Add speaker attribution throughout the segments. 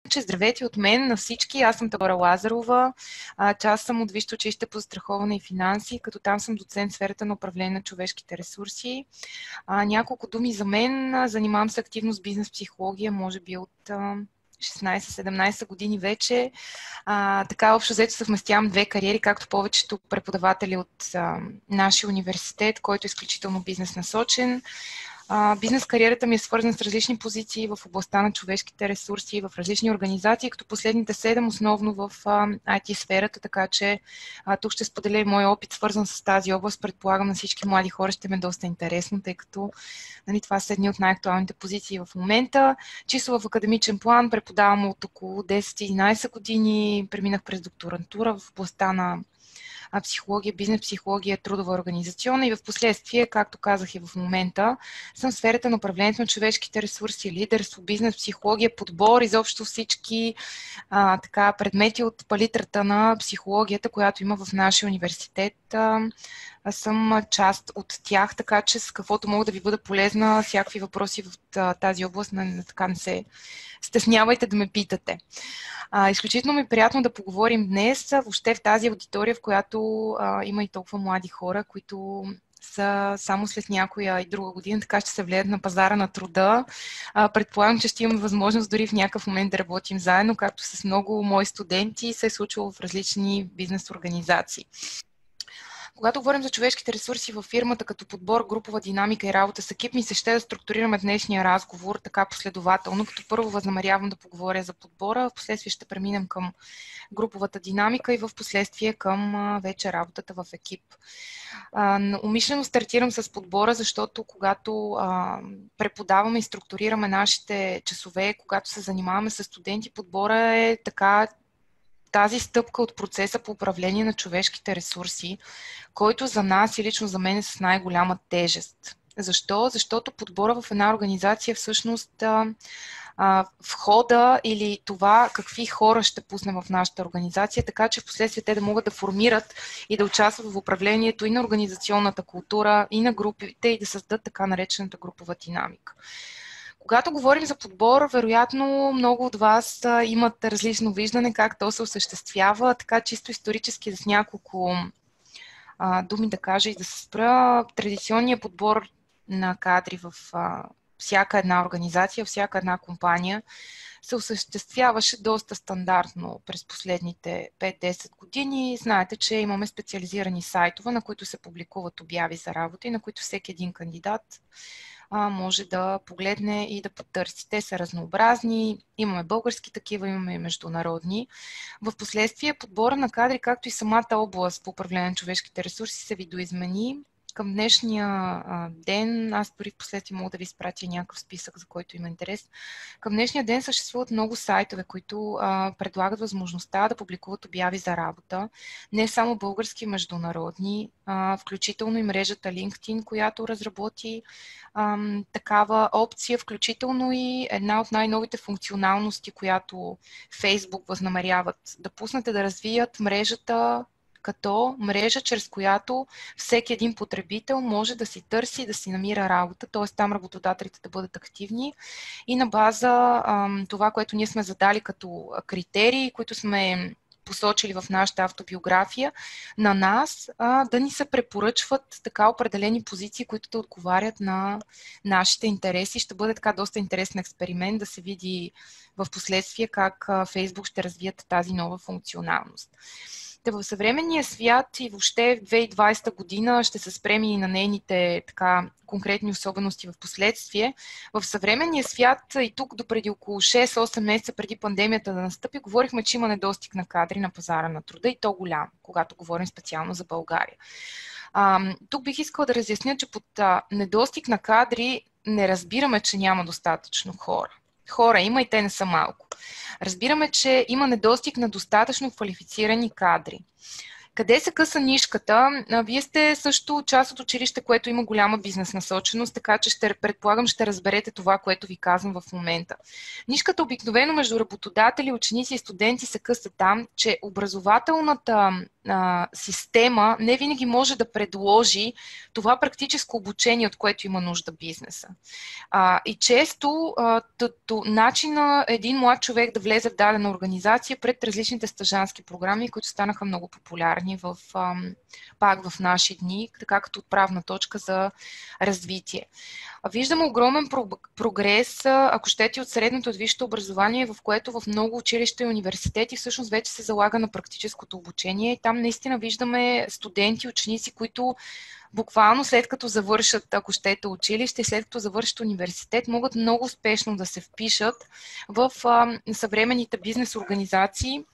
Speaker 1: Иначе здравейте от мен на всички. Аз съм Табора Лазарова. Част съм от Висшето училище по застраховане и финанси, като там съм доцент в сферата на управление на човешките ресурси. Няколко думи за мен. Занимавам се активно с бизнес психология, може би от 16-17 години вече. Така общо взето съвместявам две кариери, както повечето преподаватели от нашия университет, който е изключително бизнес насочен. Бизнес кариерата ми е свързана с различни позиции в областта на човешките ресурси, в различни организации, като последните 7 основно в IT сферата, така че тук ще споделя и моя опит, свързан с тази област. Предполагам, на всички млади хора ще ме е доста интересно, тъй като това са едни от най-актуалните позиции в момента. Чисто в академичен план преподавам от около 10-11 години, преминах през докторантура в областта на психология, бизнес психология, трудова организационна и в последствие, както казах и в момента, съм в сферата на управлението на човешките ресурси, лидерство, бизнес психология, подбор, изобщо всички предмети от палитрата на психологията, която има в нашия университет. Аз съм част от тях, така че с каквото мога да ви бъда полезна, всякакви въпроси в тази област, така не се стеснявайте да ме питате. Изключително ми е приятно да поговорим днес, въобще в тази аудитория, в която има и толкова млади хора, които са само след някоя и друга година, така ще се влияят на пазара на труда. Предполагам, че ще имаме възможност дори в някакъв момент да работим заедно, както с много мои студенти се е случвало в различни бизнес организации. Когато говорим за човешките ресурси във фирмата като подбор, групова динамика и работа с екип, ми се ще да структурираме днешния разговор така последователно, като първо възнамерявам да поговоря за подбора, в последствие ще преминем към груповата динамика и в последствие към вече работата в екип. Умишлено стартирам с подбора, защото когато преподаваме и структурираме нашите часове, когато се занимаваме с студенти, подбора е така тази стъпка от процеса по управление на човешките ресурси, който за нас и лично за мен е с най-голяма тежест. Защо? Защото подбора в една организация всъщност входа или това какви хора ще пуснем в нашата организация, така че в последствие те да могат да формират и да участват в управлението и на организационната култура, и на групите, и да създадат така наречената групова динамика. Когато говорим за подбор, вероятно много от вас имат различно виждане как то се осъществява, така чисто исторически с няколко думи да кажа и да се спра. Традиционният подбор на кадри в всяка една организация, всяка една компания се осъществяваше доста стандартно през последните 5-10 години. Знаете, че имаме специализирани сайтове, на които се публикуват обяви за работа и на които всеки един кандидат може да погледне и да потърси. Те са разнообразни, имаме български такива, имаме и международни. В последствие подбора на кадри, както и самата област по управление на човешките ресурси се видоизмени. Към днешния ден, аз дори в последствие мога да ви изпратя някакъв списък, за който има интерес. Към днешния ден съществуват много сайтове, които предлагат възможността да публикуват обяви за работа. Не само български, международни, включително и мрежата LinkedIn, която разработи такава опция, включително и една от най-новите функционалности, която Facebook възнамеряват да пуснете, да развият мрежата като мрежа, чрез която всеки един потребител може да си търси, да си намира работа, т.е. там работодателите да бъдат активни и на база това, което ние сме задали като критерии, които сме посочили в нашата автобиография, на нас да ни се препоръчват така определени позиции, които да отговарят на нашите интереси. Ще бъде така доста интересен експеримент да се види в последствие как Facebook ще развият тази нова функционалност. В съвременния свят и въобще в 2020 година ще се спрем и на нейните така конкретни особености в последствие. В съвременния свят и тук допреди около 6-8 месеца преди пандемията да настъпи, говорихме, че има недостиг на кадри на пазара на труда и то голям, когато говорим специално за България. Тук бих искала да разясня, че под недостиг на кадри не разбираме, че няма достатъчно хора. Хора има и те не са малко. Разбираме, че има недостиг на достатъчно квалифицирани кадри. Къде се къса нишката? Вие сте също част от училище, което има голяма бизнес насоченост, така че предполагам ще разберете това, което ви казвам в момента. Нишката обикновено между работодатели, ученици и студенти се къса там, че образователната система не винаги може да предложи това практическо обучение, от което има нужда бизнеса. И често начина един млад човек да влезе в дадена организация пред различните стажански програми, които станаха много популярни пак в наши дни, така като отправна точка за развитие. Виждаме огромен прогрес, ако щете, от средното, от висшето образование, в което в много училища и университети всъщност вече се залага на практическото обучение. И там наистина виждаме студенти, ученици, които буквално след като завършат, ако щете, училище, след като завършат университет, могат много успешно да се впишат в съвременните бизнес организации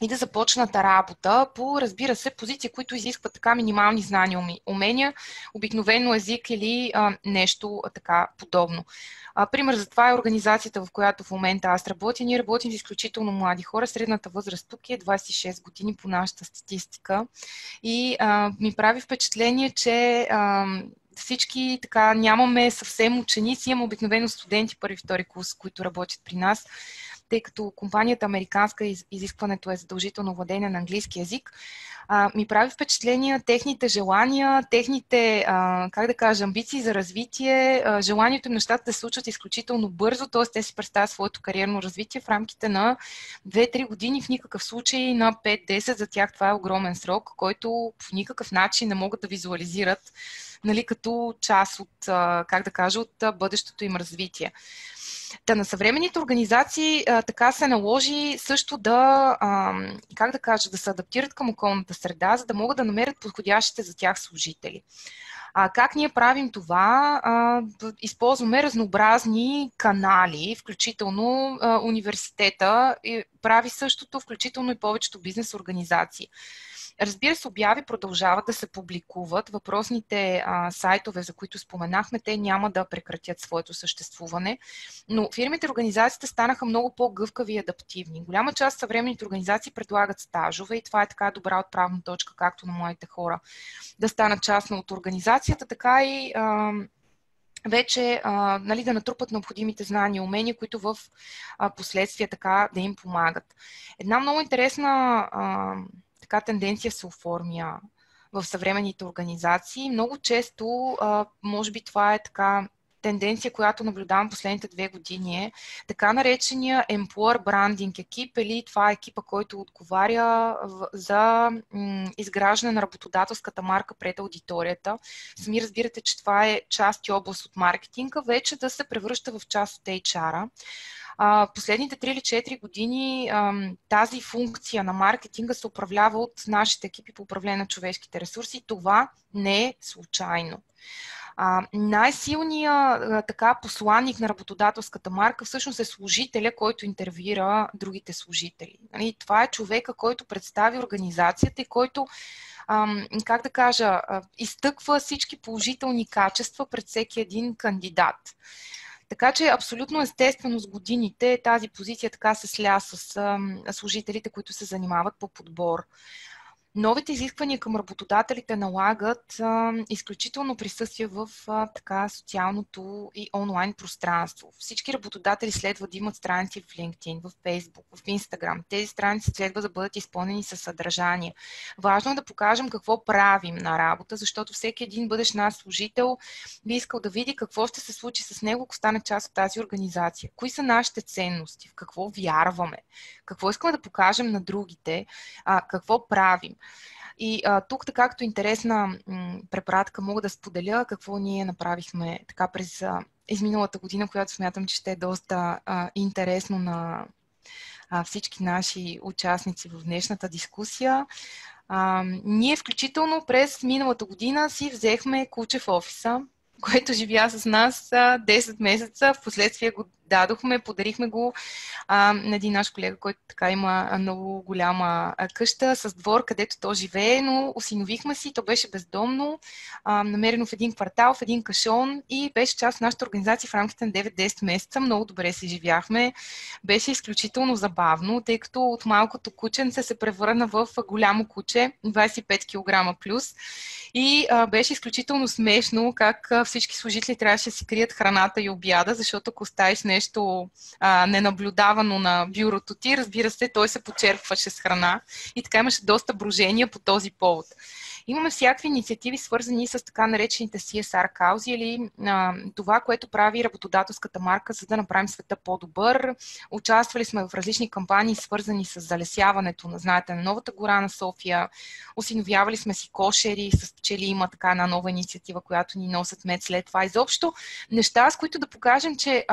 Speaker 1: и да започнат работа по, разбира се, позиции, които изискват така минимални знания, умения, обикновено език или нещо така подобно. Пример за това е организацията, в която в момента аз работя. Ние работим с изключително млади хора. Средната възраст тук е 26 години по нашата статистика. И ми прави впечатление, че всички така нямаме съвсем ученици, имаме обикновено студенти първи и втори курс, които работят при нас, тъй като компанията американска изискването е задължително владение на английски язик. Ми прави впечатление техните желания, техните, как да кажа, амбиции за развитие, желанието им нещата да се случат изключително бързо, т.е. те си представят своето кариерно развитие в рамките на 2-3 години, в никакъв случай на 5-10, за тях това е огромен срок, който в никакъв начин не могат да визуализират, нали, като част от, как да кажа, от бъдещото им развитие. На съвременните организации така се наложи също да, как да кажа, да се адаптират към околната среда, за да могат да намерят подходящите за тях служители. Как ние правим това? Използваме разнообразни канали, включително университета прави същото, включително и повечето бизнес организации. Разбира се, обяви продължават да се публикуват. Въпросните сайтове, за които споменахме, те няма да прекратят своето съществуване, но фирмите и организациите станаха много по-гъвкави и адаптивни. Голяма част от съвременните организации предлагат стажове и това е така добра отправна точка, както на младите хора да станат част от организацията, така и вече нали, да натрупат необходимите знания и умения, които в последствие така да им помагат. Една много интересна така тенденция се оформя в съвременните организации. Много често, може би това е така тенденция, която наблюдавам последните 2 години, е така наречения Employer Branding екип, или това е екипа, който отговаря за изграждане на работодателската марка пред аудиторията. Сами разбирате, че това е част и област от маркетинга, вече да се превръща в част от HR-а. Последните 3 или 4 години тази функция на маркетинга се управлява от нашите екипи по управление на човешките ресурси. Това не е случайно. Най-силният така посланник на работодателската марка всъщност е служителя, който интервюира другите служители. Това е човека, който представи организацията и който, как да кажа, изтъква всички положителни качества пред всеки един кандидат. Така че абсолютно естествено с годините тази позиция така се сля с служителите, които се занимават по подбор. Новите изисквания към работодателите налагат изключително присъствие в така социалното и онлайн пространство. Всички работодатели следва да имат страници в LinkedIn, в Facebook, в Instagram. Тези страници следва да бъдат изпълнени със съдържание. Важно е да покажем какво правим на работа, защото всеки един бъдещ наш служител би искал да види какво ще се случи с него, ако стане част от тази организация. Кои са нашите ценности, в какво вярваме, какво искаме да покажем на другите, какво правим. И тук, така като интересна препратка, мога да споделя какво ние направихме така през изминалата година, която смятам, че ще е доста интересно на всички наши участници в днешната дискусия. Ние включително през миналата година си взехме куче в офиса, което живя с нас 10 месеца. Впоследствие го дадохме, подарихме го на един наш колега, който така има много голяма къща с двор, където то живее, но осиновихме си, то беше бездомно, намерено в един квартал, в един кашон и беше част от нашата организация в рамките на 9-10 месеца. Много добре си живяхме. Беше изключително забавно, тъй като от малкото кученце се превърна в голямо куче, 25 кг плюс. И беше изключително смешно как всички служители трябваше да си крият храната и обяда, защото ако оставиш нещо нещо ненаблюдавано на бюрото ти, разбира се, той се почерпваше с храна и така имаше доста брожения по този повод. Имаме всякакви инициативи, свързани с така наречените CSR каузи или това, което прави работодателската марка, за да направим света по-добър. Участвали сме в различни кампании, свързани с залесяването на, знаете, на новата гора на София. Осиновявали сме си кошери, с пчели има така една нова инициатива, която ни носят мед след това. Изобщо неща, с които да покажем, че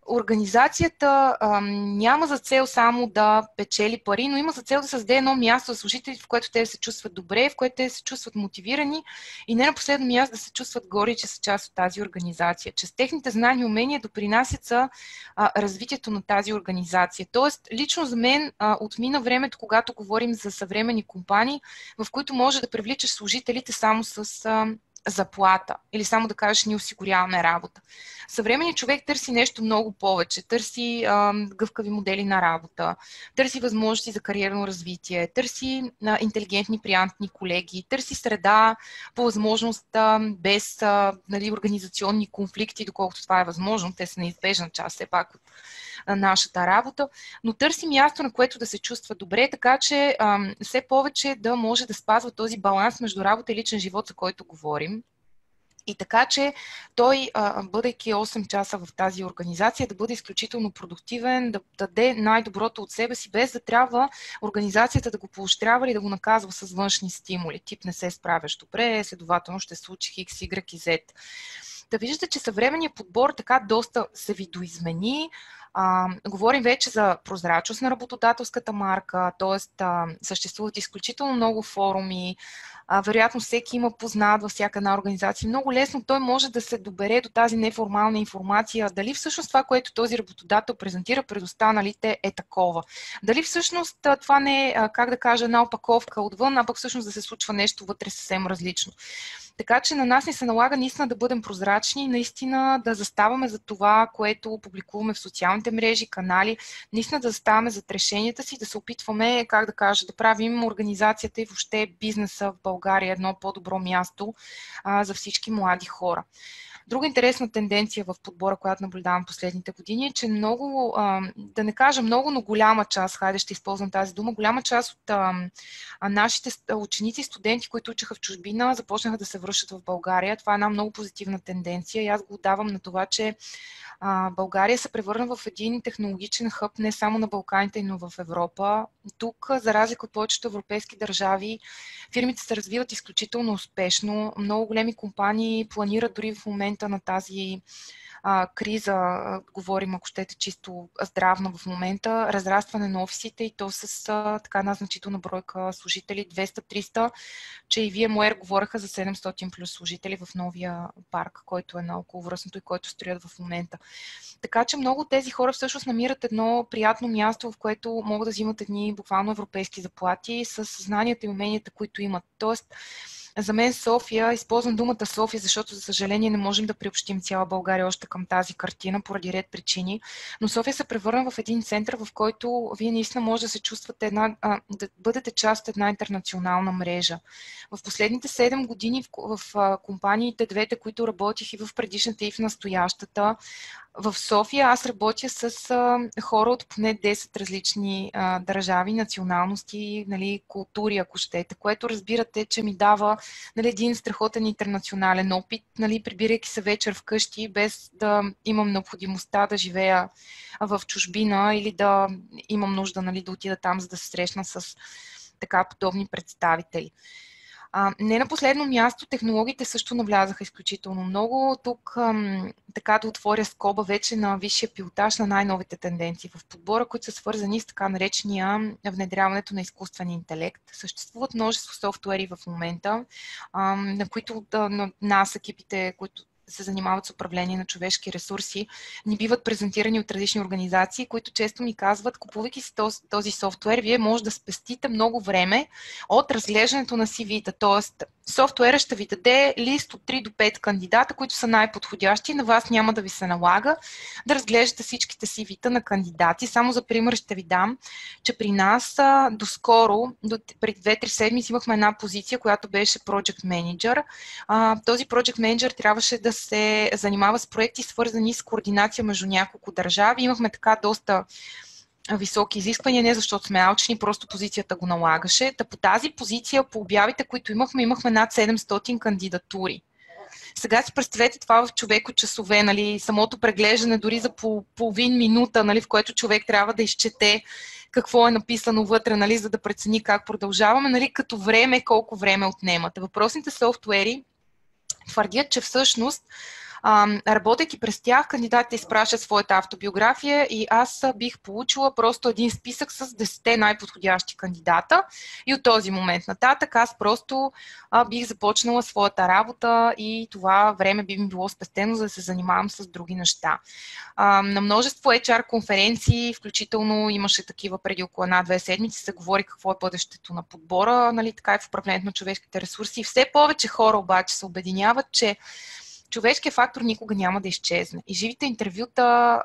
Speaker 1: организацията няма за цел само да печели пари, но има за цел да създаде едно място за служителите, в което те се чувстват добре, в което те се чувстват мотивирани и не на последно място да се чувстват гори, че са част от тази организация, че с техните знания и умения допринасят за развитието на тази организация. Тоест, лично за мен отмина времето, когато говорим за съвременни компании, в които може да привличаш служителите само с заплата или само да кажеш ние осигуряваме работа. Съвременният човек търси нещо много повече. Търси гъвкави модели на работа, търси възможности за кариерно развитие, търси интелигентни, приятни колеги, търси среда по възможност без организационни конфликти, доколкото това е възможно. Те са неизбежна част все пак от нашата работа, но търси място, на което да се чувства добре, така че все повече да може да спазва този баланс между работа и личен живот, за който говорим. И така, че той, бъдейки 8 часа в тази организация, да бъде изключително продуктивен, да даде най-доброто от себе си, без да трябва организацията да го поощрява или да го наказва с външни стимули. Тип не се справяш добре, следователно ще случи X, Y и Z. Да виждате, че съвременният подбор така доста се видоизмени. Говорим вече за прозрачност на работодателската марка, т.е. съществуват изключително много форуми, вероятно всеки има познат във всяка една организация. Много лесно той може да се добере до тази неформална информация, дали всъщност това, което този работодател презентира пред останалите е такова. Дали всъщност това не е, как да кажа, една опаковка отвън, а пък всъщност да се случва нещо вътре съвсем различно. Така че на нас ни се налага наистина да бъдем прозрачни, наистина да заставаме за това, което публикуваме в социалните мрежи, канали, наистина да заставаме зад решенията си, да се опитваме, как да кажа, да правим организацията и въобще бизнеса в България едно по-добро място за всички млади хора. Друга интересна тенденция в подбора, която наблюдавам последните години е, че много, да не кажа много, но голяма част, хайде ще използвам тази дума, голяма част от нашите ученици и студенти, които учеха в чужбина, започнаха да се връщат в България. Това е една много позитивна тенденция и аз го давам на това, че България се превърна в един технологичен хъб не само на Балканите, но в Европа. Тук, за разлика от повечето европейски държави, фирмите се развиват изключително успешно. Много големи компании планират дори в момента на тази криза, говорим, ако щете, чисто здравна в момента, разрастване на офисите и то с така една значителна бройка служители, 200-300, че и VMware говореха за 700 плюс служители в новия парк, който е на околовръстното и който строят в момента. Така че много от тези хора всъщност намират едно приятно място, в което могат да взимат едни буквално европейски заплати с знанията и уменията, които имат. Тоест, за мен София, използвам думата София, защото за съжаление не можем да приобщим цяла България още към тази картина поради ред причини, но София се превърна в един център, в който вие наистина може да се чувствате да бъдете част от една интернационална мрежа. В последните 7 години в компаниите, двете, които работих и в предишната и в настоящата, в София аз работя с хора от поне 10 различни държави, националности, нали, култури, ако щете, което разбирате, че ми дава един страхотен интернационален опит, нали, прибирайки се вечер вкъщи, без да имам необходимостта да живея в чужбина или да имам нужда, нали, да отида там, за да се срещна с така подобни представители. Не на последно място, технологиите също навлязаха изключително много. Тук така да отворя скоба вече на висшия пилотаж на най-новите тенденции в подбора, които са свързани с така наречения внедряването на изкуствен интелект. Съществуват множество софтуери в момента, на които на нас, екипите, които се занимават с управление на човешки ресурси, ни биват презентирани от различни организации, които често ми казват, купувайки си този софтуер, вие може да спестите много време от разглеждането на CV-та. Тоест, софтуера ще ви даде лист от 3 до 5 кандидата, които са най-подходящи. На вас няма да ви се налага да разглеждате всичките CV-та на кандидати. Само за пример ще ви дам, че при нас доскоро, преди 2-3 седмици имахме една позиция, която беше Project Manager. Този Project Manager трябваше да се занимава с проекти, свързани с координация между няколко държави. Имахме така доста високи изисквания, не защото сме алчни, просто позицията го налагаше. Та по тази позиция, по обявите, които имахме над 700 кандидатури. Сега си представете това в човекочасове, нали, самото преглеждане дори за половин минута, нали, в което човек трябва да изчете какво е написано вътре, нали, за да прецени как продължаваме, нали, като време, колко време отнемат. Въпросните софтуери твърдят, че всъщност работейки през тях, кандидатите изпращат своята автобиография и аз бих получила просто един списък с 10 най-подходящи кандидата и от този момент нататък аз просто бих започнала своята работа и това време би ми било спестено, за да се занимавам с други неща. На множество HR конференции, включително имаше такива преди около 1-2 седмици, се говори какво е бъдещето на подбора, нали, така и в управлението на човешките ресурси. И все повече хора обаче се обединяват, че човешкият фактор никога няма да изчезне. И живите интервюта,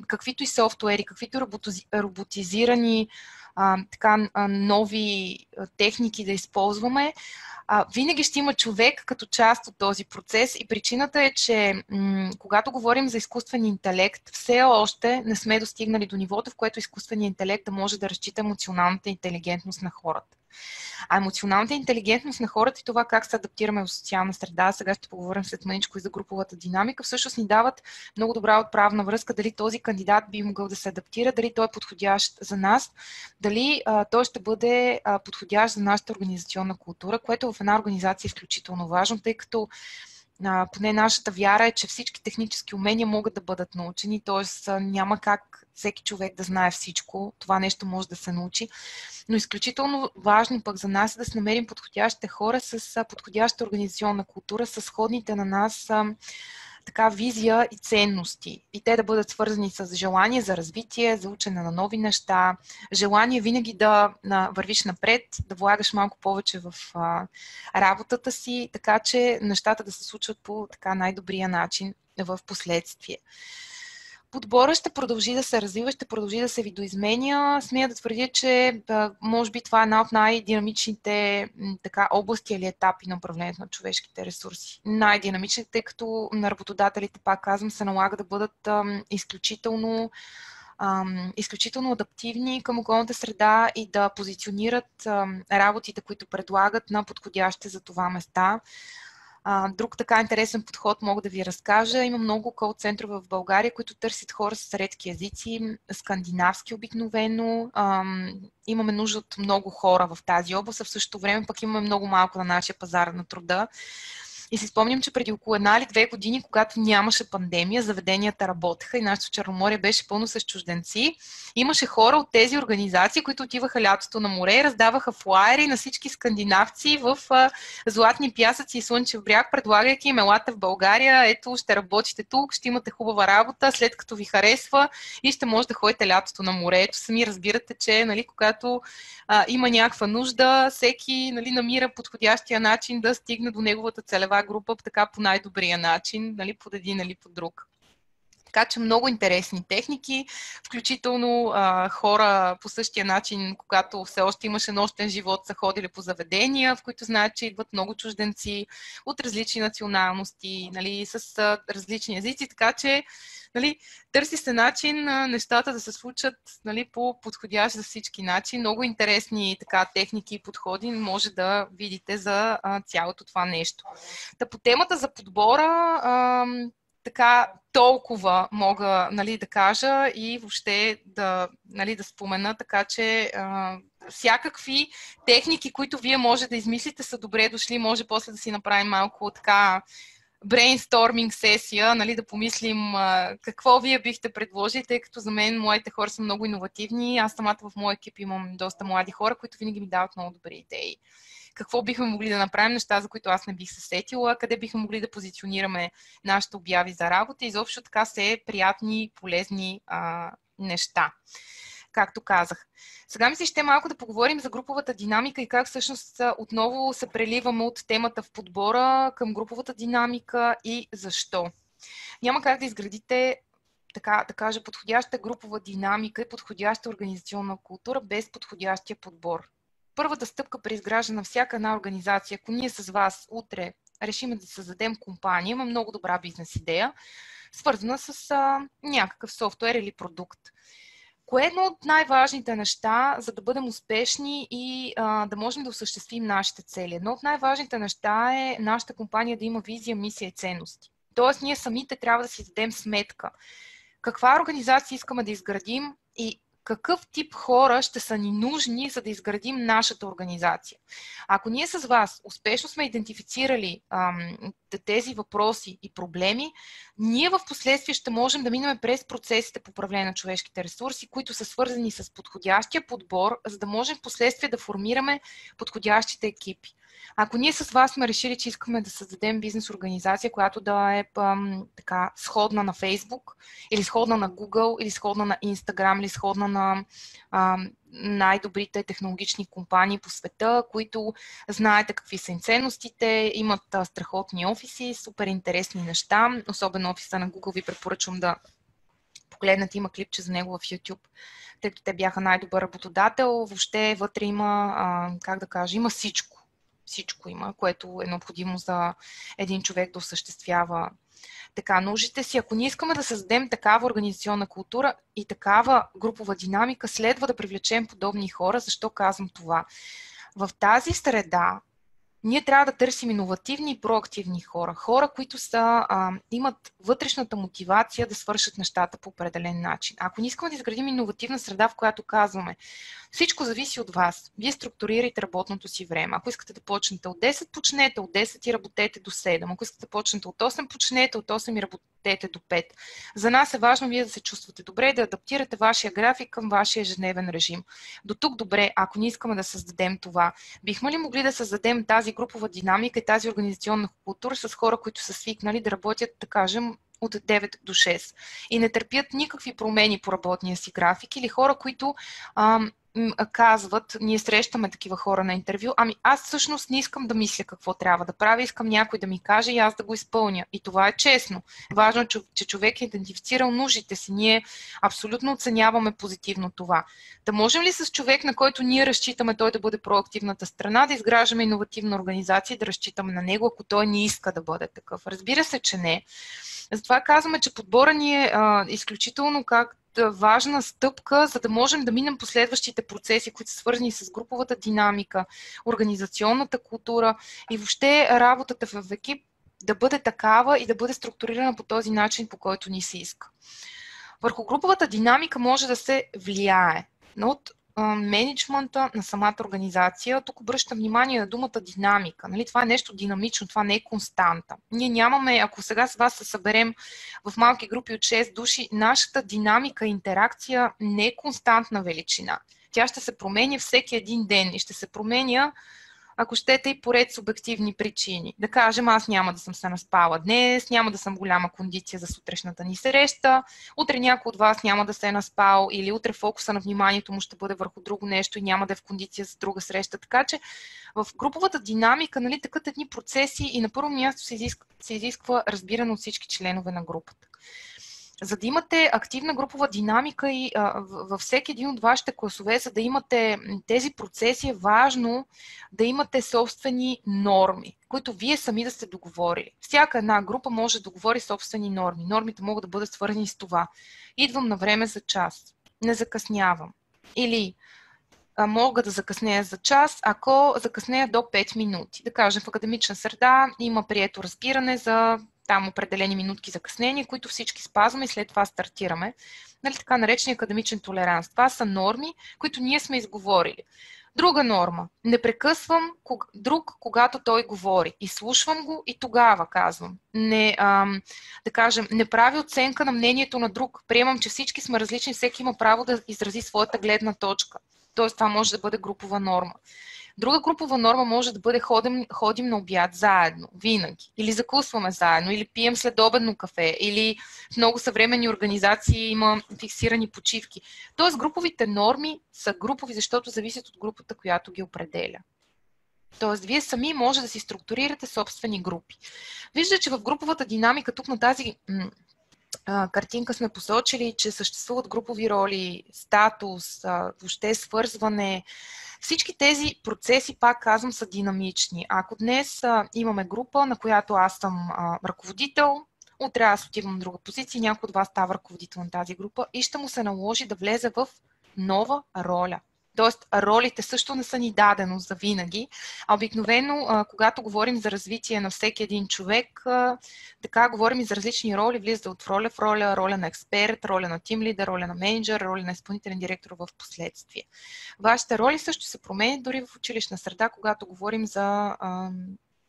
Speaker 1: каквито и софтуери, каквито роботизирани нови техники да използваме, винаги ще има човек като част от този процес и причината е, че когато говорим за изкуствен интелект, все още не сме достигнали до нивото, в което изкуственият интелект да може да разчита емоционалната интелигентност на хората. А емоционалната интелигентност на хората и това как се адаптираме в социална среда, сега ще поговорим след мъничко и за груповата динамика, всъщност ни дават много добра отправна връзка дали този кандидат би могъл да се адаптира, дали той е подходящ за нас, дали той ще бъде подходящ за нашата организационна култура, което в една организация е изключително важно, тъй като поне нашата вяра е, че всички технически умения могат да бъдат научени, т.е. няма как всеки човек да знае всичко, това нещо може да се научи, но изключително важно пък за нас е да се намерим подходящите хора с подходяща организационна култура, с сходните на нас така визия и ценности. И те да бъдат свързани с желание за развитие, за учене на нови неща, желание винаги да вървиш напред, да влагаш малко повече в работата си, така че нещата да се случват по така най-добрия начин в последствие. Подбора ще продължи да се развива, ще продължи да се видоизменя. Смея да твърдя, че може би това е една от най-динамичните области или етапи на управлението на човешките ресурси. Най-динамичните, тъй като на работодателите, пак казвам, се налага да бъдат изключително адаптивни към околната среда и да позиционират работите, които предлагат на подходящи за това места. Друг така интересен подход мога да ви разкажа. Има много кол-центрове в България, които търсят хора с редки езици, скандинавски обикновено. Имаме нужда от много хора в тази област, а в същото време пък имаме много малко на нашия пазар на труда. И си спомням, че преди около 1 или 2 години, когато нямаше пандемия, заведенията работеха и нашето Черноморие беше пълно с чужденци. Имаше хора от тези организации, които отиваха лятото на море и раздаваха флаери на всички скандинавци в Златни пясъци и Слънчев бряг, предлагайки им: елате в България, ето ще работите тук, ще имате хубава работа, след като ви харесва и ще може да ходите лятото на море. Ето сами разбирате, че нали, когато има някаква нужда, всеки нали, намира подходящия начин да стигне до неговата целева група така по най-добрия начин, нали, под един или под друг. Така че много интересни техники, включително хора по същия начин, когато все още имаше нощен живот, са ходили по заведения, в които знаят, че идват много чужденци от различни националности, нали, с различни езици, така че нали, търси се начин нещата да се случат нали, по подходящ за всички начин. Много интересни така, техники и подходи може да видите за цялото това нещо. Та по темата за подбора, така толкова мога нали, да кажа и въобще да спомена, така че всякакви техники, които вие може да измислите, са добре дошли. Може после да си направим малко така брейнсторминг сесия, нали, да помислим какво вие бихте предложили, тъй като за мен моите хора са много иновативни. Аз самата в моя екип имам доста млади хора, които винаги ми дават много добри идеи. Какво бихме могли да направим, неща, за които аз не бих се сетила, къде бихме могли да позиционираме нашите обяви за работа. Изобщо така се приятни, полезни неща. Както казах. Сега ми се ще малко да поговорим за груповата динамика и как всъщност отново се преливаме от темата в подбора към груповата динамика и защо. Няма как да изградите така да кажа, подходяща групова динамика и подходяща организационна култура без подходящия подбор. Първата стъпка при изграждане на всяка една организация, ако ние с вас утре решим да създадем компания, има много добра бизнес идея, свързана с някакъв софтуер или продукт. Кое е едно от най-важните неща, за да бъдем успешни и да можем да осъществим нашите цели? Едно от най-важните неща е нашата компания да има визия, мисия и ценности. Тоест, ние самите трябва да си дадем сметка каква организация искаме да изградим и какъв тип хора ще са ни нужни, за да изградим нашата организация. Ако ние с вас успешно сме идентифицирали тези въпроси и проблеми, ние в последствие ще можем да минем през процесите по управление на човешките ресурси, които са свързани с подходящия подбор, за да можем в последствие да формираме подходящите екипи. Ако ние с вас сме решили, че искаме да създадем бизнес организация, която да е така сходна на Facebook, или сходна на Google, или сходна на Instagram, или сходна на най-добрите технологични компании по света, които знаете какви са им ценностите, имат страхотни офиси, супер интересни неща, особено офиса на Google ви препоръчвам да погледнете, има клипче за него в YouTube, тъй като те бяха най-добър работодател, въобще вътре има, как да кажа, има всичко. Всичко има, което е необходимо за един човек да осъществява така нуждите си. Ако ние искаме да създадем такава организационна култура и такава групова динамика, следва да привлечем подобни хора. Защо казвам това? В тази среда ние трябва да търсим иновативни и проактивни хора. Хора, които имат вътрешната мотивация да свършат нещата по определен начин. Ако не искаме да изградим иновативна среда, в която казваме всичко зависи от вас, вие структурирайте работното си време. Ако искате да почнете от 10, почнете от 10 и работете до 7. Ако искате да почнете от 8, почнете от 8 и работете до 5. За нас е важно вие да се чувствате добре, да адаптирате вашия график към вашия ежедневен режим. До тук добре, ако не искаме да създадем това, бихме ли могли да създадем тази групова динамика и тази организационна култура с хора, които са свикнали да работят, да кажем, от 9 до 6 и не търпят никакви промени по работния си график, или хора, които казват, ние срещаме такива хора на интервю, аз всъщност не искам да мисля какво трябва да правя, искам някой да ми каже и аз да го изпълня. И това е честно. Важно е, че човек е идентифицирал нуждите си. Ние абсолютно оценяваме позитивно това. Да можем ли с човек, на който ние разчитаме той да бъде проактивната страна, да изграждаме иновативна организация и да разчитаме на него, ако той не иска да бъде такъв? Разбира се, че не. Затова казваме, че подбора ни е изключително важна стъпка, за да можем да минем последващите процеси, които са свързани с груповата динамика, организационната култура и въобще работата в екип да бъде такава и да бъде структурирана по този начин, по който ни се иска. Върху груповата динамика може да се влияе, но от мениджмънта на самата организация. Тук обръщам внимание на думата динамика. Нали? Това е нещо динамично, това не е константа. Ние нямаме, ако сега с вас се съберем в малки групи от 6 души, нашата динамика и интеракция не е константна величина. Тя ще се променя всеки един ден и ще се променя, ако щете, и поред субективни причини. Да кажем, аз няма да съм се наспала днес, няма да съм голяма кондиция за сутрешната ни среща, утре някой от вас няма да се е наспал или утре фокуса на вниманието му ще бъде върху друго нещо и няма да е в кондиция за друга среща. Така че в груповата динамика, нали, такът едни процеси и на първо място се изисква разбиране от всички членове на групата. За да имате активна групова динамика и във всеки един от вашите класове, за да имате тези процеси, е важно да имате собствени норми, които вие сами да сте договорили. Всяка една група може да договори собствени норми. Нормите могат да бъдат свързани с това. Идвам на време за час, не закъснявам. Или мога да закъснея за час, ако закъснея до 5 минути. Да кажем, в академична среда има прието разбиране за там определени минутки закъснение, които всички спазваме и след това стартираме. Нали, така наречения академичен толеранс. Това са норми, които ние сме изговорили. Друга норма. Не прекъсвам друг, когато той говори. Изслушвам го и тогава казвам. Да кажем, не прави оценка на мнението на друг. Приемам, че всички сме различни, всеки има право да изрази своята гледна точка. Тоест, това може да бъде групова норма. Друга групова норма може да бъде ходим на обяд заедно, винаги. Или закусваме заедно, или пием следобедно кафе, или в много съвременни организации има фиксирани почивки. Тоест, груповите норми са групови, защото зависят от групата, която ги определя. Тоест, вие сами може да си структурирате собствени групи. Виждате, че в груповата динамика тук на тази картинка сме посочили, че съществуват групови роли, статус, въобще свързване. Всички тези процеси, пак казвам, са динамични. Ако днес имаме група, на която аз съм ръководител, утре аз отивам на друга позиция, някой от вас става ръководител на тази група и ще му се наложи да влезе в нова роля. Тоест, ролите също не са ни дадено за винаги, а обикновено, когато говорим за развитие на всеки един човек, така говорим и за различни роли, влиза от роля в роля, роля на експерт, роля на тим лидер, роля на менеджер, роля на изпълнителен директор в последствие. Вашите роли също се променят дори в училищна среда, когато говорим за,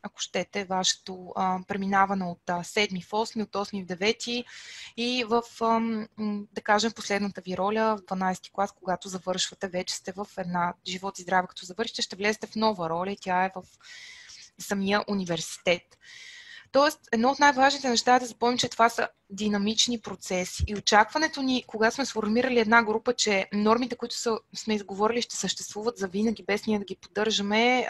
Speaker 1: ако щете, вашето преминаване от 7 в 8, от 8 в 9 и в, да кажем, последната ви роля в 12 клас, когато завършвате, вече сте в една живот и здраве, като завършите, ще влезете в нова роля и тя е в самия университет. Тоест, едно от най-важните неща е да запомним, че това са динамични процеси. И очакването ни, когато сме сформирали една група, че нормите, които сме изговорили, ще съществуват за винаги, без ние да ги поддържаме,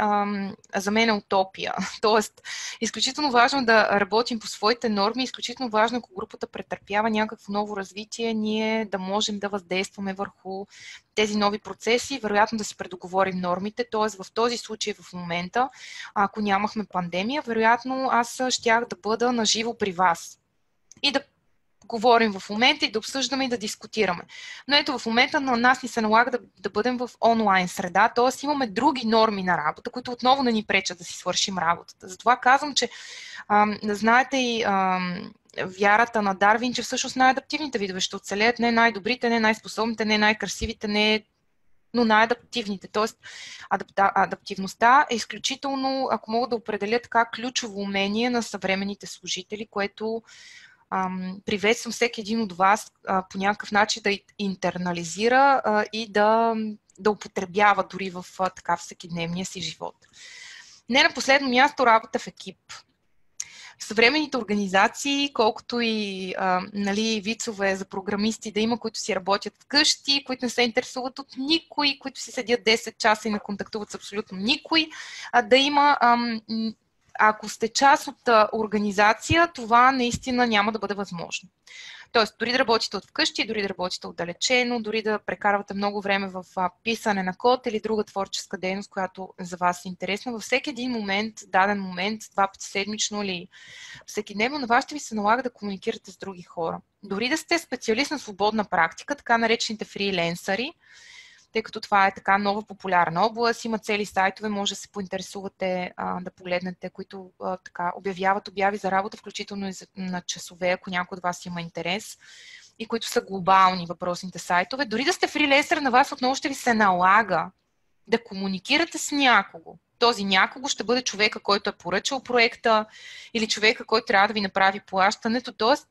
Speaker 1: за мен е утопия. Тоест, изключително важно да работим по своите норми, изключително важно, ако групата претърпява някакво ново развитие, ние да можем да въздействаме върху тези нови процеси, вероятно да си предоговорим нормите. Т.е. в този случай в момента, ако нямахме пандемия, вероятно аз щях да бъда наживо при вас и да говорим в момента и да обсъждаме и да дискутираме. Но ето в момента на нас ни се налага да бъдем в онлайн среда, т.е. имаме други норми на работа, които отново не ни пречат да си свършим работата. Затова казвам, че знаете и вярата на Дарвин, че всъщност най-адаптивните видове ще оцелеят, не най-добрите, не най-способните, не най-красивите, но най-адаптивните. Тоест, адаптивността е изключително, ако мога да определя така, ключово умение на съвременните служители, което приветствам всеки един от вас по някакъв начин да интернализира и да употребява дори в така всекидневния си живот. Не на последно място, работа в екип. В съвременните организации, колкото и вицове за програмисти да има, които си работят вкъщи, които не се интересуват от никой, които си седят 10 часа и не контактуват с абсолютно никой, да има, ако сте част от организация, това наистина няма да бъде възможно. Тоест, дори да работите от вкъщи, дори да работите отдалечено, дори да прекарвате много време в писане на код или друга творческа дейност, която за вас е интересна, във всеки един момент, даден момент, 2 пъти седмично или всеки дневно, на вас ще ви се налага да комуникирате с други хора. Дори да сте специалист на свободна практика, така наречените фриленсъри, тъй като това е така нова популярна област, има цели сайтове, може да се поинтересувате да погледнете, които така обявяват обяви за работа, включително и на часове, ако някой от вас има интерес, и които са глобални въпросните сайтове. Дори да сте фриленсър, на вас отново ще ви се налага да комуникирате с някого. Този някого ще бъде човека, който е поръчал проекта или човека, който трябва да ви направи плащането. Тоест,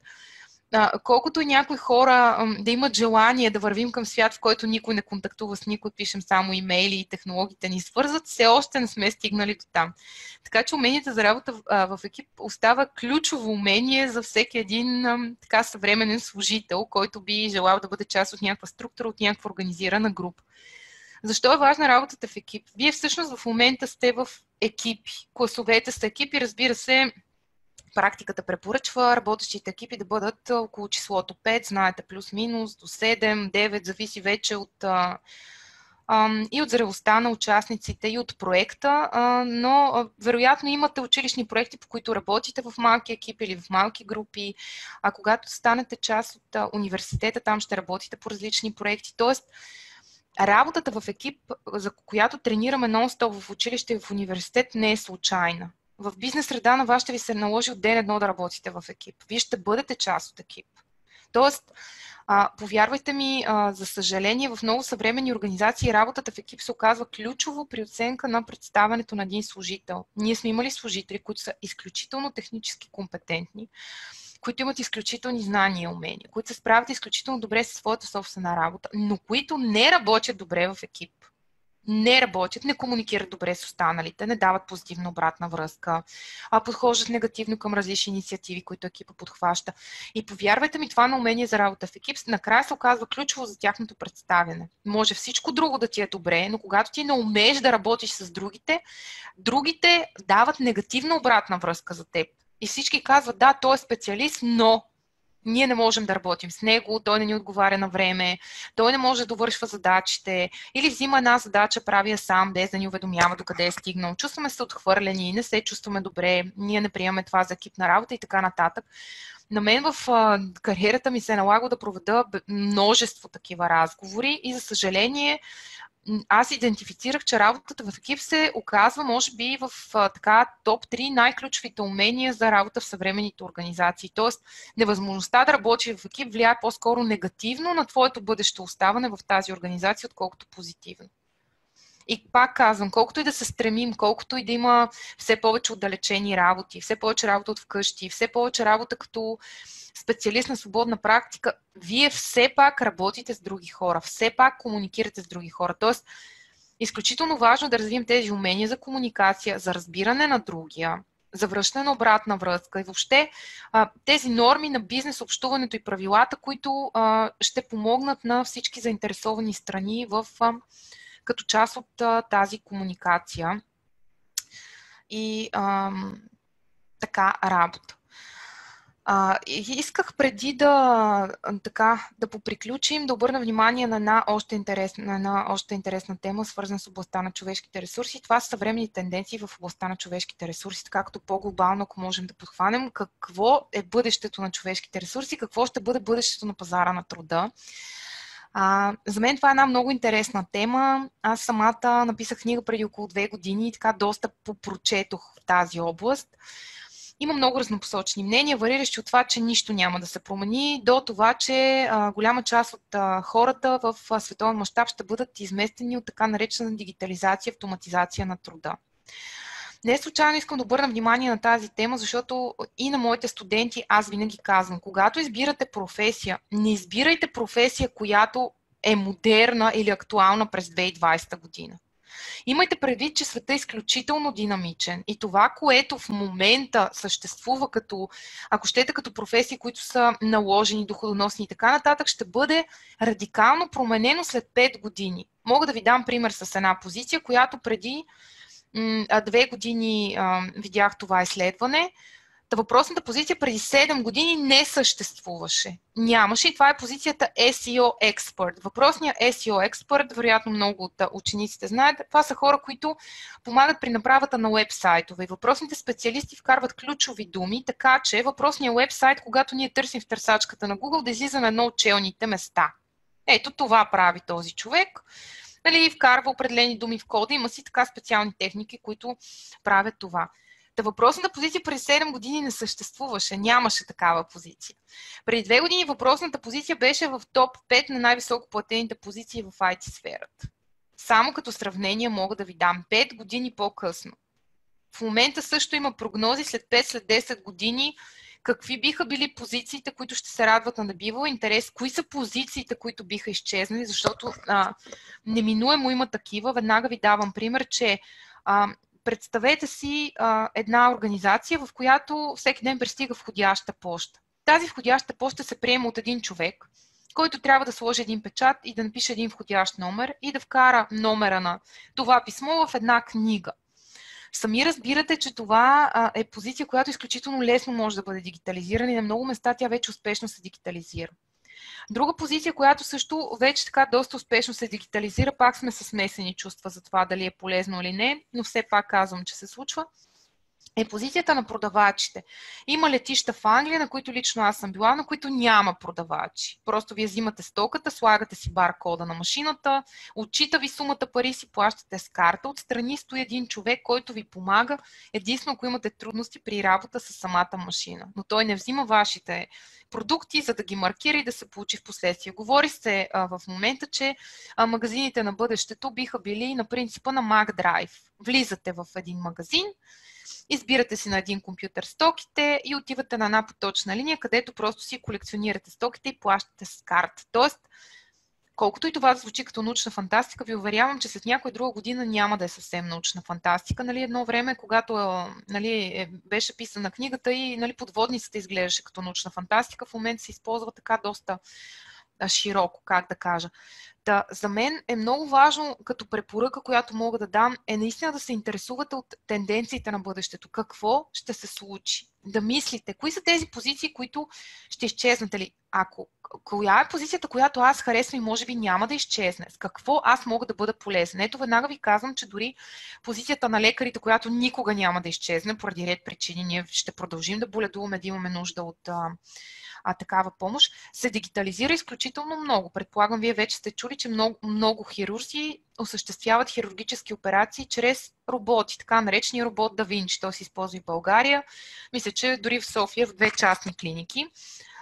Speaker 1: колкото и някои хора да имат желание да вървим към свят, в който никой не контактува с никой, пишем само имейли и технологиите ни свързват, все още не сме стигнали до там. Така че уменията за работа в екип остава ключово умение за всеки един така съвременен служител, който би желал да бъде част от някаква структура, от някаква организирана група. Защо е важна работата в екип? Вие всъщност в момента сте в екипи. Класовете са екипи, разбира се, практиката препоръчва работещите екипи да бъдат около числото 5, знаете, плюс-минус, до 7, 9, зависи вече и от зрелостта на участниците, и от проекта, но вероятно имате училищни проекти, по които работите в малки екипи или в малки групи, а когато станете част от университета, там ще работите по различни проекти. Тоест, работата в екип, за която тренираме нон-стоп в училище и в университет, не е случайна. В бизнес среда на вас ще ви се наложи от ден едно да работите в екип. Вие ще бъдете част от екип. Тоест, повярвайте ми, за съжаление, в много съвременни организации работата в екип се оказва ключово при оценка на представянето на един служител. Ние сме имали служители, които са изключително технически компетентни, които имат изключителни знания и умения, които се справят изключително добре със своята собствена работа, но които не работят добре в екип. Не работят, не комуникират добре с останалите, не дават позитивна обратна връзка, подхождат негативно към различни инициативи, които екипа подхваща. И повярвайте ми, това на умение за работа в екип накрая се оказва ключово за тяхното представяне. Може всичко друго да ти е добре, но когато ти не умееш да работиш с другите, другите дават негативна обратна връзка за теб. И всички казват, да, той е специалист, но ние не можем да работим с него, той не ни отговаря на време, той не може да довършва задачите или взима една задача, прави я сам, без да ни уведомява докъде е стигнал. Чувстваме се отхвърлени, не се чувстваме добре, ние не приемаме това за екипна работа и така нататък. На мен в кариерата ми се е налагало да проведа множество такива разговори и за съжаление аз идентифицирах, че работата в екип се оказва, може би, в така топ 3 най-ключовите умения за работа в съвременните организации. Тоест, невъзможността да работиш в екип влияе по-скоро негативно на твоето бъдеще оставане в тази организация, отколкото позитивно. И пак казвам, колкото и да се стремим, колкото и да има все повече отдалечени работи, все повече работа от вкъщи, все повече работа като специалист на свободна практика, вие все пак работите с други хора, все пак комуникирате с други хора. Тоест, изключително важно да развием тези умения за комуникация, за разбиране на другия, за връщане на обратна връзка и въобще тези норми на бизнес, общуването и правилата, които ще помогнат на всички заинтересовани страни като част от тази комуникация и така работа. Исках преди да поприключим, да обърна внимание на една още интересна тема, свързана с областта на човешките ресурси. Това са съвременни тенденции в областта на човешките ресурси, така като по-глобално, ако можем да подхванем какво е бъдещето на човешките ресурси, какво ще бъде бъдещето на пазара на труда. За мен това е една много интересна тема. Аз самата написах книга преди около 2 години и така доста попрочетох в тази област. Има много разнопосочни мнения, вариращи от това, че нищо няма да се промени, до това, че голяма част от хората в световен мащаб ще бъдат изместени от така наречена дигитализация, автоматизация на труда. Не случайно искам да обърна внимание на тази тема, защото и на моите студенти аз винаги казвам, когато избирате професия, не избирайте професия, която е модерна или актуална през 2020 година. Имайте предвид, че светът е изключително динамичен и това, което в момента съществува като, ако щете, като професии, които са наложени, доходоносни и така нататък, ще бъде радикално променено след 5 години. Мога да ви дам пример с една позиция, която преди 2 години видях това изследване. Въпросната позиция преди 7 години не съществуваше. Нямаше и това е позицията SEO Expert. Въпросният SEO Expert, вероятно много от учениците знаят, това са хора, които помагат при направата на уебсайтове. И въпросните специалисти вкарват ключови думи, така че въпросният уебсайт, когато ние търсим в търсачката на Google, да излиза на едно от челните места. Ето това прави този човек. Вкарва определени думи в кода, има си така специални техники, които правят това. Въпросната позиция преди 7 години не съществуваше, нямаше такава позиция. Преди 2 години въпросната позиция беше в топ 5 на най-високо платените позиции в IT сферата. Само като сравнение мога да ви дам 5 години по-късно. В момента също има прогнози след 5, след 10 години, какви биха били позициите, които ще се радват на набивал интерес, кои са позициите, които биха изчезнали, защото неминуемо има такива. Веднага ви давам пример, че представете си една организация, в която всеки ден пристига входяща поща. Тази входяща поща се приема от един човек, който трябва да сложи един печат и да напише един входящ номер и да вкара номера на това писмо в една книга. Сами разбирате, че това е позиция, която изключително лесно може да бъде дигитализирана и на много места тя вече успешно се дигитализира. Друга позиция, която също вече така доста успешно се дигитализира, пак сме със смесени чувства за това дали е полезно или не, но все пак казвам, че се случва, е позицията на продавачите. Има летища в Англия, на които лично аз съм била, на които няма продавачи. Просто вие взимате стоката, слагате си баркода на машината, отчита ви сумата пари, си плащате с карта. Отстрани стои един човек, който ви помага, единствено ако имате трудности при работа с самата машина. Но той не взима вашите продукти, за да ги маркира и да се получи в последствие. Говори се в момента, че магазините на бъдещето биха били на принципа на MacDrive. Влизате в един магазин, избирате си на един компютър стоките и отивате на една поточна линия, където просто си колекционирате стоките и плащате с карта. Тоест, колкото и това да звучи като научна фантастика, ви уверявам, че след някоя друга година няма да е съвсем научна фантастика. Едно време, когато беше писана книгата и подводницата изглеждаше като научна фантастика, в момента се използва така доста широко, как да кажа. За мен е много важно като препоръка, която мога да дам, е наистина да се интересувате от тенденциите на бъдещето. Какво ще се случи? Да мислите, кои са тези позиции, които ще изчезнат? Коя е позицията, която аз харесвам и може би няма да изчезне? С какво аз мога да бъда полезен? Ето, веднага ви казвам, че дори позицията на лекарите, която никога няма да изчезне, поради ред причини, ние ще продължим да боледуваме, да имаме нужда от такава помощ, се дигитализира изключително много. Предполагам, вие вече сте чули, че много хирурзи осъществяват хирургически операции чрез роботи, така наречения робот Да Винчи. Той се използва и в България. Мисля, че дори в София в 2 частни клиники.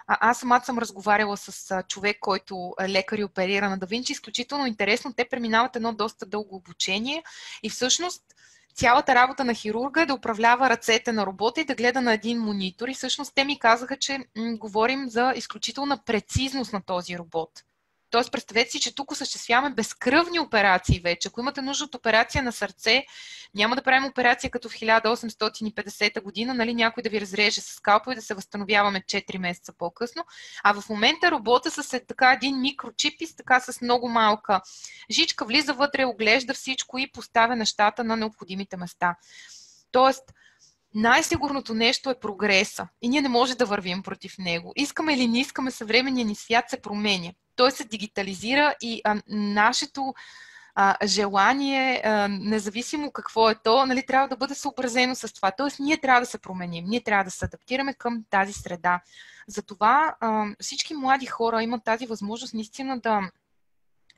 Speaker 1: Аз самата съм разговаряла с човек, който е лекар и оперира на Да Винчи. Изключително интересно. Те преминават едно доста дълго обучение и всъщност цялата работа на хирурга е да управлява ръцете на робота и да гледа на един монитор. И всъщност те ми казаха, че говорим за изключителна прецизност на този робот. Тоест, представете си, че тук осъществяваме безкръвни операции вече. Ако имате нужда от операция на сърце, няма да правим операция като в 1850 година, нали, някой да ви разреже с скалпел и да се възстановяваме 4 месеца по-късно. А в момента робота с така един микрочип и така с много малка жичка влиза вътре, оглежда всичко и поставя нещата на необходимите места. Тоест, най-сигурното нещо е прогреса и ние не можем да вървим против него. Искаме или не искаме, съвременният ни свят се променя. Той се дигитализира и нашето желание, независимо какво е то, нали, трябва да бъде съобразено с това. Тоест, ние трябва да се променим, ние трябва да се адаптираме към тази среда. Затова всички млади хора имат тази възможност наистина да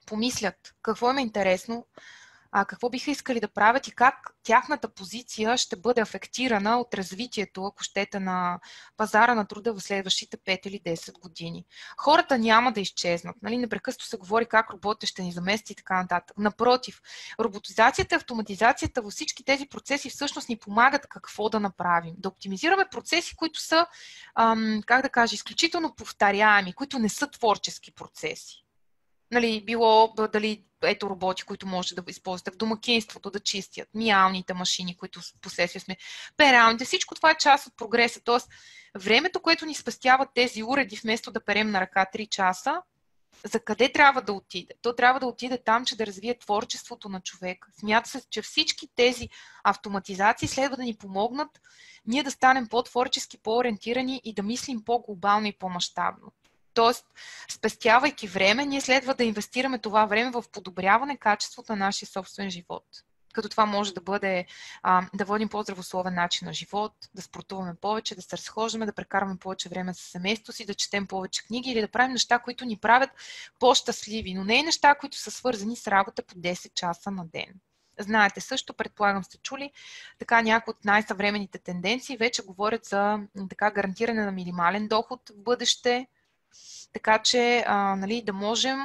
Speaker 1: помислят какво им е интересно, какво биха искали да правят и как тяхната позиция ще бъде афектирана от развитието, ако щете, на пазара на труда в следващите 5 или 10 години. Хората няма да изчезнат. Нали? Непрекъснато се говори как роботите ще ни замести и така нататък. Напротив, роботизацията, автоматизацията във всички тези процеси всъщност ни помагат какво да направим. Да оптимизираме процеси, които са, как да кажа, изключително повторяеми, които не са творчески процеси. Нали, било дали ето роботи, които може да използвате в домакинството, да чистят, миялните машини, които последствие сме, пералните, всичко това е част от прогреса. Тоест, времето, което ни спестяват тези уреди, вместо да перем на ръка 3 часа, за къде трябва да отиде? То трябва да отиде там, че да развие творчеството на човека. Смята се, че всички тези автоматизации следва да ни помогнат ние да станем по-творчески, по-ориентирани и да мислим по-глобално и по-мащабно. Тоест, спестявайки време, ние следва да инвестираме това време в подобряване качеството на нашия собствен живот. Като това може да бъде да водим по-здравословен начин на живот, да спортуваме повече, да се разхождаме, да прекараме повече време с семейството си, да четем повече книги или да правим неща, които ни правят по-щастливи, но не неща, които са свързани с работа по 10 часа на ден. Знаете също, предполагам сте чули, така някои от най-съвременните тенденции вече говорят за така гарантиране на минимален доход в бъдеще, така че нали, да можем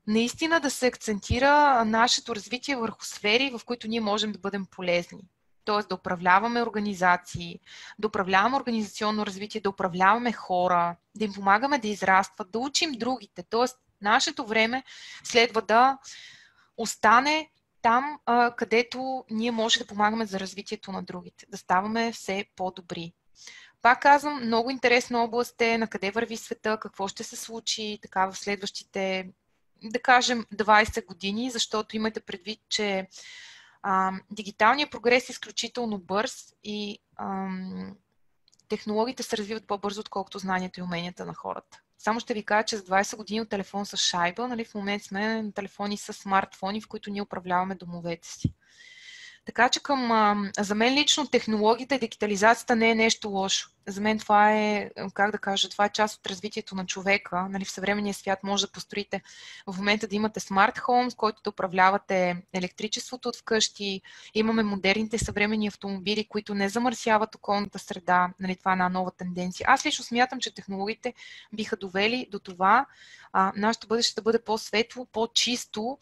Speaker 1: наистина да се акцентира нашето развитие върху сфери, в които ние можем да бъдем полезни. Тоест да управляваме организации, да управляваме организационно развитие, да управляваме хора, да им помагаме да израстват, да учим другите. Тоест нашето време следва да остане там, където ние може да помагаме за развитието на другите, да ставаме все по-добри. Пак казвам, много интересна област е на къде върви света, какво ще се случи така в следващите, да кажем, 20 години, защото имайте предвид, че дигиталният прогрес е изключително бърз и технологиите се развиват по-бързо, отколкото знанието и уменията на хората. Само ще ви кажа, че за 20 години от телефон с шайба, нали, в момента сме на телефони с смартфони, в които ние управляваме домовете си. Така че за мен лично технологията и дигитализацията не е нещо лошо. За мен това е, как да кажа, това е част от развитието на човека. Нали, в съвременния свят може да построите в момента да имате смарт хоум, с който да управлявате електричеството от вкъщи. Имаме модерните съвременни автомобили, които не замърсяват околната среда. Нали, това е една нова тенденция. Аз лично смятам, че технологиите биха довели до това нашето бъдеще да бъде по-светло, по-чисто,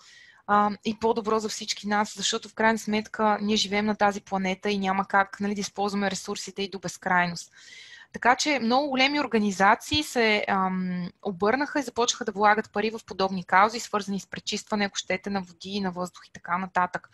Speaker 1: и по-добро за всички нас, защото в крайна сметка ние живеем на тази планета и няма как, нали, да използваме ресурсите и до безкрайност. Така че много големи организации се обърнаха и започнаха да влагат пари в подобни каузи, свързани с пречистване, ако щете, на води, на въздух и така нататък.